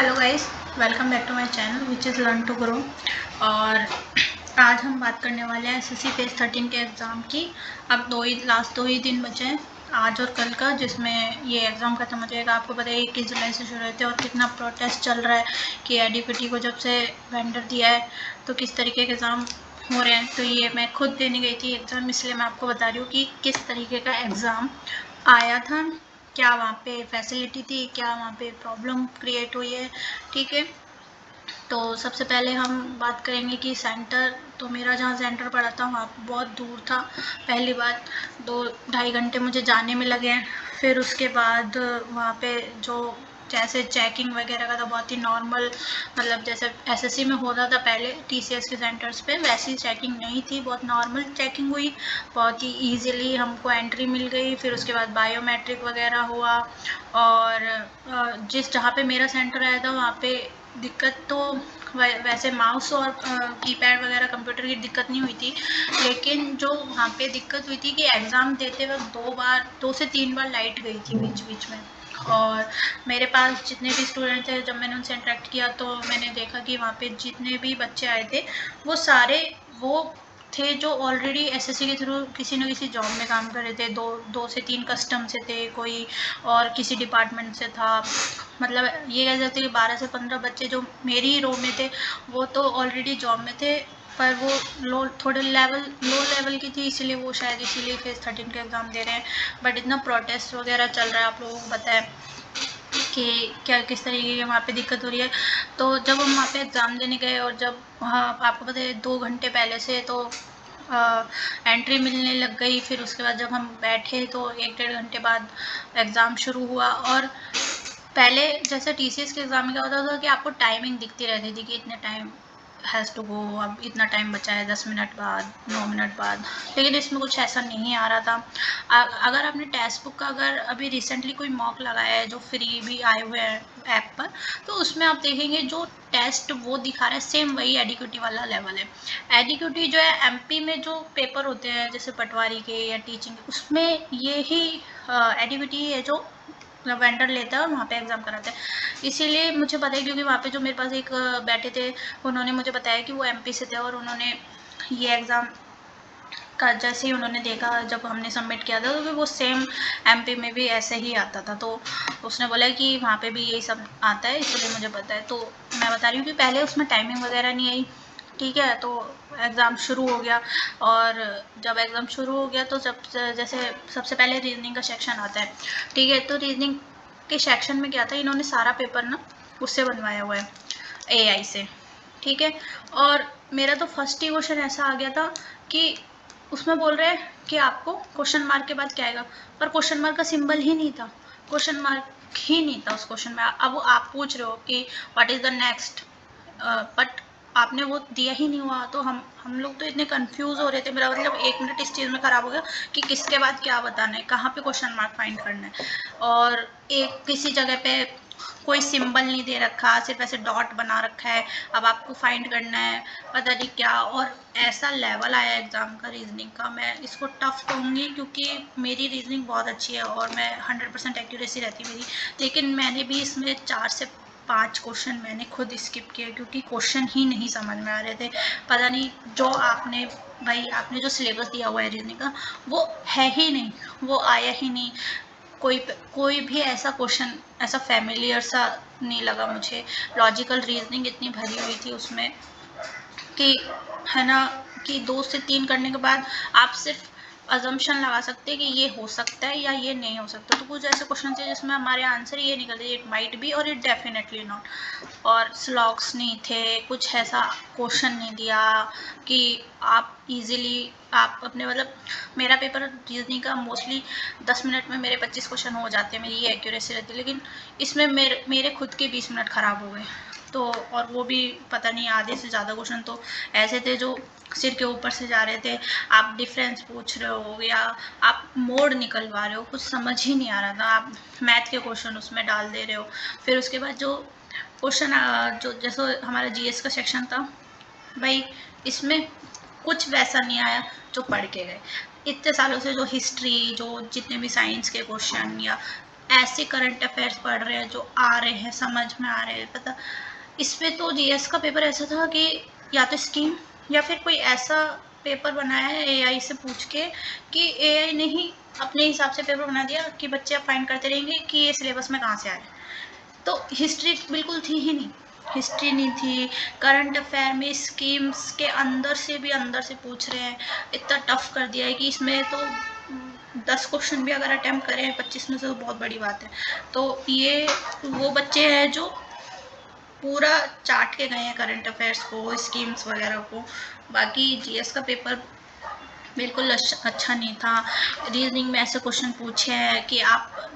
Hello guys, welcome back to my channel which is learn to grow. और आज हम बात करने वाले हैं एसएससी फेज 13 के एग्ज़ाम की। अब लास्ट दो ही दिन बचे हैं, आज और कल का, जिसमें ये एग्ज़ाम खत्म हो जाएगा। आपको पता है 21 जुलाई से शुरू होते हैं और कितना प्रोटेस्ट चल रहा है कि एडीपीटी को जब से वेंडर दिया है तो किस तरीके के एग्ज़ाम हो रहे हैं। तो ये मैं खुद देने गई थी एग्ज़ाम, इसलिए मैं आपको बता रही हूँ कि किस तरीके का एग्ज़ाम आया था, क्या वहाँ पे फैसिलिटी थी, क्या वहाँ पे प्रॉब्लम क्रिएट हुई है। ठीक है, तो सबसे पहले हम बात करेंगे कि सेंटर, तो मेरा जहाँ सेंटर पड़ा था वहाँ बहुत दूर था। पहली बात, 2-2.5 घंटे मुझे जाने में लगे। फिर उसके बाद वहाँ पे जो जैसे चेकिंग वगैरह का था बहुत ही नॉर्मल, मतलब जैसे एसएससी में होता था पहले टीसीएस के सेंटर्स पे, वैसी चेकिंग नहीं थी, बहुत नॉर्मल चेकिंग हुई, बहुत ही इजीली हमको एंट्री मिल गई। फिर उसके बाद बायोमेट्रिक वगैरह हुआ। और जिस जहाँ पे मेरा सेंटर आया था वहाँ पे दिक्कत तो वैसे माउस और कीपैड वगैरह कंप्यूटर की दिक्कत नहीं हुई थी, लेकिन जो वहाँ पे दिक्कत हुई थी कि एग्ज़ाम देते वक्त 2 से 3 बार लाइट गई थी बीच बीच में। और मेरे पास जितने भी स्टूडेंट थे, जब मैंने उनसे इंटरेक्ट किया तो मैंने देखा कि वहाँ पे जितने भी बच्चे आए थे वो सारे वो थे जो ऑलरेडी एसएससी के थ्रू किसी न किसी जॉब में काम कर रहे थे। 2 से 3 कस्टम से थे, कोई और किसी डिपार्टमेंट से था। मतलब ये कह सकते कि 12 से 15 बच्चे जो मेरी रो में थे वो तो ऑलरेडी जॉब में थे, पर वो लो लेवल की थी, इसीलिए वो शायद इसीलिए फेज 13 का एग्ज़ाम दे रहे हैं। बट इतना प्रोटेस्ट वगैरह चल रहा है, आप लोगों को पता है कि क्या किस तरीके की वहाँ पे दिक्कत हो रही है। तो जब हम वहाँ पे एग्ज़ाम देने गए और जब वहाँ आपको पता है 2 घंटे पहले से तो एंट्री मिलने लग गई। फिर उसके बाद जब हम बैठे तो 1-1.5 घंटे बाद एग्ज़ाम शुरू हुआ। और पहले जैसे टीसीएस के एग्ज़ाम में क्या होता था कि आपको टाइमिंग दिखती रहती थी कि इतने टाइम हैज़ टू गो, अब इतना टाइम बचा है, 10 मिनट बाद, 9 मिनट बाद। लेकिन इसमें कुछ ऐसा नहीं आ रहा था। अगर आपने टेक्स्ट बुक का अगर अभी रिसेंटली कोई मॉक लगाया है जो फ्री भी आए हुए हैं ऐप पर, तो उसमें आप देखेंगे जो टेस्ट वो दिखा रहा है सेम वही एडिक्यूटी वाला लेवल है। एडिक्यूटी जो है एमपी में जो पेपर होते हैं जैसे पटवारी के या टीचिंग के, उसमें ये ही एडिक्यूटी है जो वेंडर लेता है और वहाँ पे एग्ज़ाम कराता है। इसीलिए मुझे पता है क्योंकि वहाँ पे जो मेरे पास एक बैठे थे, उन्होंने मुझे बताया कि वो एमपी से थे और उन्होंने ये एग्ज़ाम का जैसे ही उन्होंने देखा जब हमने सबमिट किया था तो वो सेम एमपी में भी ऐसे ही आता था। तो उसने बोला कि वहाँ पे भी यही सब आता है, इसलिए मुझे पता है। तो मैं बता रही हूँ कि पहले उसमें टाइमिंग वगैरह नहीं आई। ठीक है, तो एग्ज़ाम शुरू हो गया। और जब एग्ज़ाम शुरू हो गया तो जब जैसे सबसे पहले रीजनिंग का सेक्शन आता है। ठीक है, तो रीजनिंग के सेक्शन में क्या था, इन्होंने सारा पेपर ना उससे बनवाया हुआ है, एआई से। ठीक है, और मेरा तो फर्स्ट ही क्वेश्चन ऐसा आ गया था कि उसमें बोल रहे हैं कि आपको क्वेश्चन मार्क के बाद क्या आएगा, पर क्वेश्चन मार्क का सिंबल ही नहीं था, क्वेश्चन मार्क ही नहीं था उस क्वेश्चन में। अब आप पूछ रहे हो कि what is the next, but आपने वो दिया ही नहीं हुआ। तो हम लोग तो इतने कंफ्यूज हो रहे थे, मेरा मतलब 1 मिनट इस चीज़ में ख़राब हो गया कि किसके बाद क्या बताना है, कहाँ पे क्वेश्चन मार्क फाइंड करना है। और एक किसी जगह पे कोई सिंबल नहीं दे रखा, सिर्फ ऐसे डॉट बना रखा है, अब आपको फाइंड करना है पता नहीं क्या। और ऐसा लेवल आया एग्ज़ाम का रीजनिंग का, मैं इसको टफ कहूँगी क्योंकि मेरी रीजनिंग बहुत अच्छी है और मैं 100% एक्यूरेसी रहती मेरी, लेकिन मैंने भी इसमें 4 से 5 क्वेश्चन मैंने खुद स्किप किए क्योंकि क्वेश्चन ही नहीं समझ में आ रहे थे। पता नहीं जो आपने जो सिलेबस दिया हुआ है रीजनिंग का वो है ही नहीं, वो आया ही नहीं। कोई भी ऐसा क्वेश्चन ऐसा फैमिलियर सा नहीं लगा मुझे। लॉजिकल रीजनिंग इतनी भरी हुई थी उसमें कि, है ना, कि 2 से 3 करने के बाद आप सिर्फ अजम्पशन लगा सकते हैं कि ये हो सकता है या ये नहीं हो सकता। तो कुछ ऐसे क्वेश्चन थे जिसमें हमारे आंसर ये निकलते, इट माइट बी और इट डेफिनेटली नॉट। और स्लॉग्स नहीं थे, कुछ ऐसा क्वेश्चन नहीं दिया कि आप इजीली आप अपने, मतलब मेरा पेपर रीजनिंग का मोस्टली 10 मिनट में मेरे 25 क्वेश्चन हो जाते हैं, मेरी ये एक्यूरेसी रहती है। लेकिन इसमें मेरे खुद के 20 मिनट ख़राब हो गए। तो और वो भी पता नहीं आधे से ज़्यादा क्वेश्चन तो ऐसे थे जो सिर के ऊपर से जा रहे थे। आप डिफरेंस पूछ रहे हो या आप मोड निकलवा रहे हो, कुछ समझ ही नहीं आ रहा था। आप मैथ के क्वेश्चन उसमें डाल दे रहे हो। फिर उसके बाद जो क्वेश्चन जो जैसे हमारा जीएस का सेक्शन था, भाई इसमें कुछ वैसा नहीं आया जो पढ़ के गए। इतने सालों से जो हिस्ट्री, जो जितने भी साइंस के क्वेश्चन या ऐसे करंट अफेयर्स पढ़ रहे हैं जो आ रहे हैं, समझ में आ रहे हैं, पता। इसमें तो जीएस का पेपर ऐसा था कि या तो स्कीम या फिर कोई ऐसा पेपर बनाया है एआई से पूछ के कि एआई ने ही अपने हिसाब से पेपर बना दिया कि बच्चे अब फाइंड करते रहेंगे कि ये सिलेबस में कहाँ से आए। तो हिस्ट्री बिल्कुल थी ही नहीं, हिस्ट्री नहीं थी। करंट अफेयर में स्कीम्स के अंदर से पूछ रहे हैं, इतना टफ कर दिया है कि इसमें तो 10 क्वेश्चन भी अगर अटेम्प्ट करें 25 में से तो बहुत बड़ी बात है। तो ये वो बच्चे हैं जो पूरा चाट के गए हैं करंट अफेयर्स को, स्कीम्स वगैरह को। बाकी जीएस का पेपर बिल्कुल अच्छा नहीं था। रीजनिंग में ऐसे क्वेश्चन पूछे हैं कि आप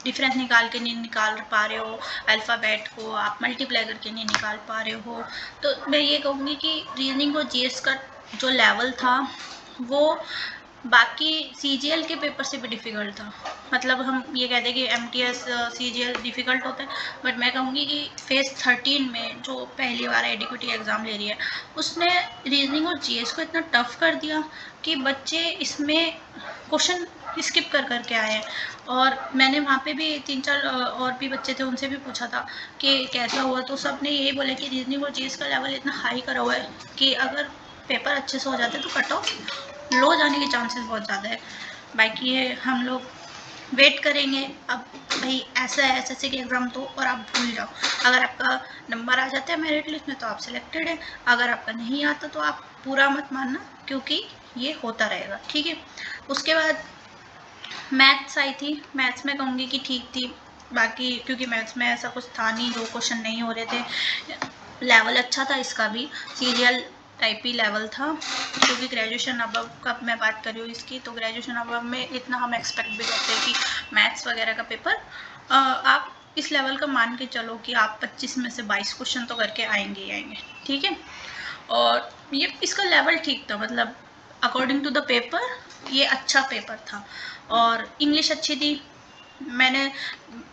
डिफरेंस निकाल के नहीं निकाल पा रहे हो, अल्फ़ाबेट को आप मल्टीप्लाई करके नहीं निकाल पा रहे हो। तो मैं ये कहूँगी कि रीजनिंग और जीएस का जो लेवल था वो बाकी सीजीएल के पेपर से भी डिफ़िकल्ट था। मतलब हम ये कहते हैं कि एमटीएस सीजीएल डिफ़िकल्ट होता है, बट मैं कहूँगी कि फेज़ 13 में जो पहली बार एडीक्यूटी एग्ज़ाम ले रही है उसने रीजनिंग और जीएस को इतना टफ कर दिया कि बच्चे इसमें क्वेश्चन स्किप कर करके आए हैं। और मैंने वहाँ पे भी 3-4 और भी बच्चे थे, उनसे भी पूछा था कि कैसा हुआ, तो सब ने यही बोला कि रीजनिंग और जीएस का लेवल इतना हाई करा हुआ है कि अगर पेपर अच्छे से हो जाते तो कट ऑफ लो जाने के चांसेस बहुत ज़्यादा है। बाकी ये हम लोग वेट करेंगे। अब भाई ऐसा है एसएससी के एग्ज़ाम तो, और आप भूल जाओ, अगर आपका नंबर आ जाता है मेरिट लिस्ट में तो आप सिलेक्टेड है, अगर आपका नहीं आता तो आप पूरा मत मानना, क्योंकि ये होता रहेगा, ठीक है। उसके बाद मैथ्स आई थी, मैथ्स में कहूँगी कि ठीक थी। बाकी क्योंकि मैथ्स में ऐसा कुछ था नहीं, जो क्वेश्चन नहीं हो रहे थे, लेवल अच्छा था इसका भी, सीरियल टाइप ही लेवल था। क्योंकि ग्रेजुएशन अबव का मैं बात कर रही हूँ इसकी, तो ग्रेजुएशन अबव में इतना हम एक्सपेक्ट भी करते हैं कि मैथ्स वगैरह का पेपर आप इस लेवल का मान के चलो कि आप 25 में से 22 क्वेश्चन तो करके आएंगे ही आएंगे, ठीक है। और ये इसका लेवल ठीक था, मतलब अकॉर्डिंग टू द पेपर ये अच्छा पेपर था। और इंग्लिश अच्छी थी। मैंने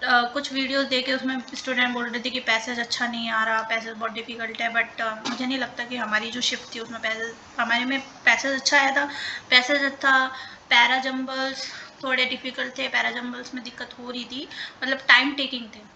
कुछ वीडियोस देखे, उसमें स्टूडेंट बोल रहे थे कि पैसेज अच्छा नहीं आ रहा, पैसेज बहुत डिफ़िकल्ट है, बट मुझे नहीं लगता कि हमारी जो शिफ्ट थी उसमें पैसेज, हमारे में पैसेज अच्छा आया था। पैसेज अच्छा, पैरा जम्बल्स थोड़े डिफ़िकल्ट थे, पैरा जम्बल्स में दिक्कत हो रही थी, मतलब टाइम टेकिंग थे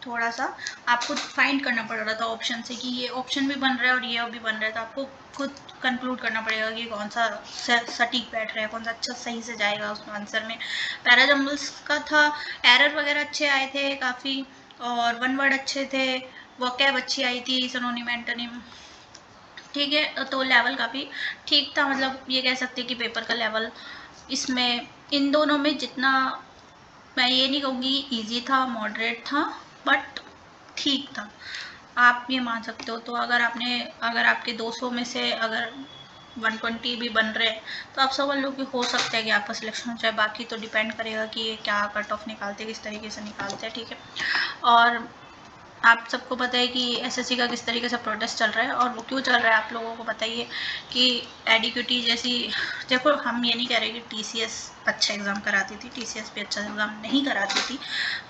थोड़ा सा, आपको फाइंड करना पड़ रहा था ऑप्शन से कि ये ऑप्शन भी बन रहा है और ये भी बन रहा है, तो आपको खुद कंक्लूड करना पड़ेगा कि कौन सा सटीक बैठ रहा है, कौन सा अच्छा सही से जाएगा उसमें आंसर में। पैराजम्बल्स का था, एरर वगैरह अच्छे आए थे काफ़ी, और वन वर्ड अच्छे थे, वोकैब अच्छी आई थी, सिनोनिम एंटोनिम, ठीक है। तो लेवल काफ़ी ठीक था, मतलब ये कह सकते हैं कि पेपर का लेवल इसमें इन दोनों में जितना, मैं ये नहीं कहूँगी ईजी था, मॉडरेट था, बट ठीक था, आप ये मान सकते हो। तो अगर आपके 200 में से अगर 120 भी बन रहे हैं तो आप समझ लो कि हो सकता है कि आपका सिलेक्शन हो जाए। बाकी तो डिपेंड करेगा कि ये क्या कट ऑफ निकालते हैं, किस तरीके से निकालते हैं, ठीक है। और आप सबको पता है कि एसएससी का किस तरीके से प्रोटेस्ट चल रहा है, और वो क्यों चल रहा है आप लोगों को बताइए कि एडीक्यूटी जैसी, देखो हम ये नहीं कह रहे कि टीसीएस अच्छा एग्ज़ाम कराती थी, टीसीएस भी अच्छा एग्ज़ाम नहीं कराती थी,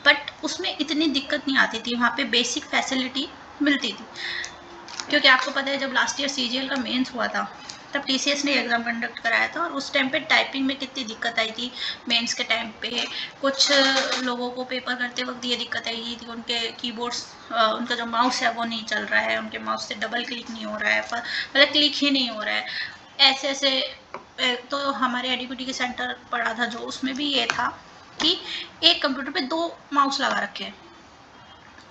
बट उसमें इतनी दिक्कत नहीं आती थी, वहाँ पे बेसिक फैसिलिटी मिलती थी। क्योंकि आपको पता है जब लास्ट ईयर सीजीएल का मेंस हुआ था तब टीसीएस ने एग्ज़ाम कंडक्ट कराया था, और उस टाइम पे टाइपिंग में कितनी दिक्कत आई थी मेंस के टाइम पे। कुछ लोगों को पेपर करते वक्त ये दिक्कत आई थी, उनके कीबोर्ड्स, उनका जो माउस है वो नहीं चल रहा है, उनके माउस से डबल क्लिक नहीं हो रहा है, मतलब क्लिक ही नहीं हो रहा है, ऐसे ऐसे। तो हमारे एडीक्यूटी के सेंटर पड़ा था जो, उसमें भी ये था कि एक कंप्यूटर पे 2 माउस लगा रखे हैं,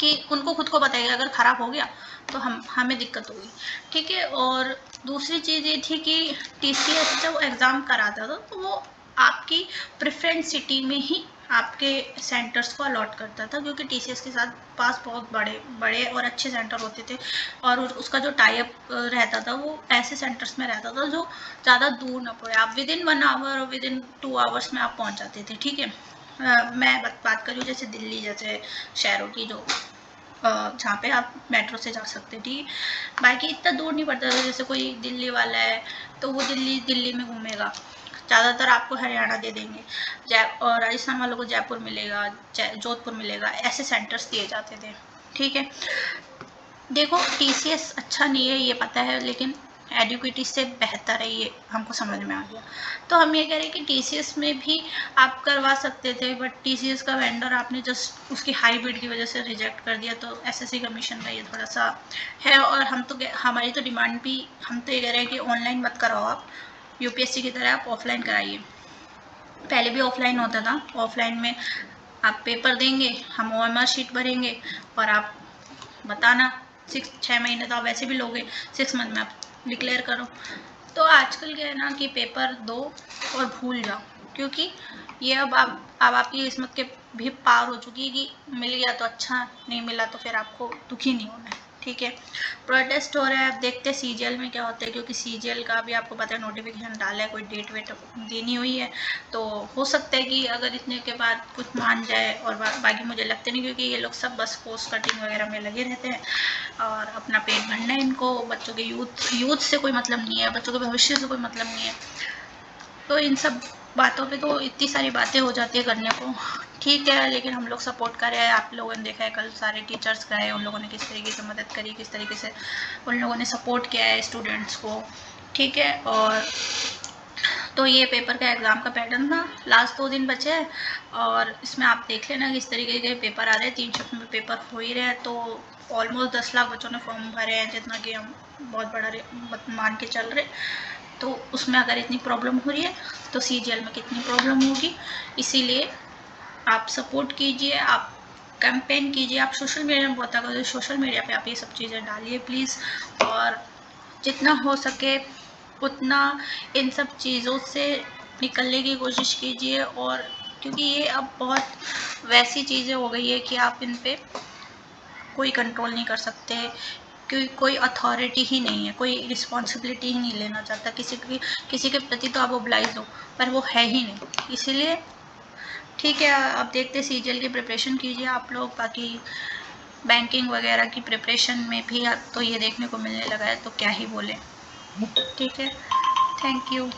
कि उनको खुद को पता है अगर ख़राब हो गया तो हमें दिक्कत होगी, ठीक है। और दूसरी चीज़ ये थी कि टीसीएस जब एग्ज़ाम कराता था तो वो आपकी प्रेफरेंस सिटी में ही आपके सेंटर्स को अलॉट करता था, क्योंकि टीसीएस के साथ पास बहुत बड़े बड़े और अच्छे सेंटर होते थे, और उसका जो टाई अप रहता था वो ऐसे सेंटर्स में रहता था जो ज़्यादा दूर ना पड़े, आप विदिन 1 आवर और विदिन 2 आवर्स में आप पहुंच जाते थे, ठीक है। मैं बात कर रही हूँ जैसे दिल्ली जैसे शहरों की, जो जहाँ पे आप मेट्रो से जा सकते, ठीक। बाकी इतना दूर नहीं पड़ता था, जैसे कोई दिल्ली वाला है तो वो दिल्ली में घूमेगा, ज़्यादातर आपको हरियाणा दे देंगे, और राजस्थान वालों को जयपुर मिलेगा, जोधपुर मिलेगा, ऐसे सेंटर्स दिए जाते थे, ठीक है। देखो टीसीएस अच्छा नहीं है ये पता है, लेकिन एडुकेटी से बेहतर है, ये हमको समझ में आ गया। तो हम ये कह रहे हैं कि टीसीएस में भी आप करवा सकते थे, बट टीसीएस का वेंडर आपने जस्ट उसकी हाई बिड की वजह से रिजेक्ट कर दिया, तो एसएससी कमीशन का ये थोड़ा सा है। और हमारी तो डिमांड भी, हम तो ये कह रहे हैं कि ऑनलाइन मत कराओ आप, यूपीएससी की तरह आप ऑफलाइन कराइए। पहले भी ऑफलाइन होता था, ऑफलाइन में आप पेपर देंगे, हम ओएमआर शीट भरेंगे और आप बताना 6 महीने तो आप वैसे भी लोगे, 6 मंथ में आप डिक्लेयर करो। तो आजकल क्या है ना कि पेपर दो और भूल जाओ, क्योंकि ये अब आपकी किस्मत के भी पार हो चुकी है कि मिल गया तो अच्छा, नहीं मिला तो फिर आपको दुखी नहीं होना है, ठीक है। प्रोटेस्ट हो रहा है, अब देखते हैं सीजीएल में क्या होता है, क्योंकि सीजीएल का भी आपको पता है नोटिफिकेशन डाला है, कोई डेट वेट देनी हुई है, तो हो सकता है कि अगर इतने के बाद कुछ मान जाए, और बाकी मुझे लगता नहीं, क्योंकि ये लोग सब बस पोस्ट कटिंग वगैरह में लगे रहते हैं और अपना पेट भरना है इनको, बच्चों के यूथ से कोई मतलब नहीं है, बच्चों के भविष्य से कोई मतलब नहीं है। तो इन सब बातों पे तो इतनी सारी बातें हो जाती है करने को, ठीक है, लेकिन हम लोग सपोर्ट कर रहे हैं। आप लोगों ने देखा है कल सारे टीचर्स गए, उन लोगों ने किस तरीके से मदद करी, किस तरीके से उन लोगों ने सपोर्ट किया है स्टूडेंट्स को, ठीक है। और तो ये पेपर का एग्ज़ाम का पैटर्न था, लास्ट 2 दिन बचे हैं और इसमें आप देख लेना किस तरीके के पेपर आ रहे हैं। 3 शिफ्ट में पेपर हो ही रहे हैं, तो ऑलमोस्ट 10 लाख बच्चों ने फॉर्म भरे हैं, जितना कि हम बहुत बड़ा मान के चल रहे। तो उसमें अगर इतनी प्रॉब्लम हो रही है तो सीजीएल में कितनी प्रॉब्लम होगी। इसीलिए आप सपोर्ट कीजिए, आप कैंपेन कीजिए, आप सोशल मीडिया में बहुत अगर सोशल मीडिया पे आप ये सब चीज़ें डालिए प्लीज़, और जितना हो सके उतना इन सब चीज़ों से निकलने की कोशिश कीजिए। और क्योंकि ये अब बहुत वैसी चीज़ें हो गई है कि आप इन पे कोई कंट्रोल नहीं कर सकते, क्योंकि कोई अथॉरिटी ही नहीं है, कोई रिस्पॉन्सिबिलिटी ही नहीं लेना चाहता किसी के प्रति, तो आप ओब्लाइज हो, पर वो है ही नहीं। इसीलिए ठीक है, अब देखते सीजीएल की प्रिपरेशन कीजिए आप लोग, बाकी बैंकिंग वगैरह की प्रिपरेशन में भी अब तो ये देखने को मिलने लगा है, तो क्या ही बोले, ठीक है। Thank you.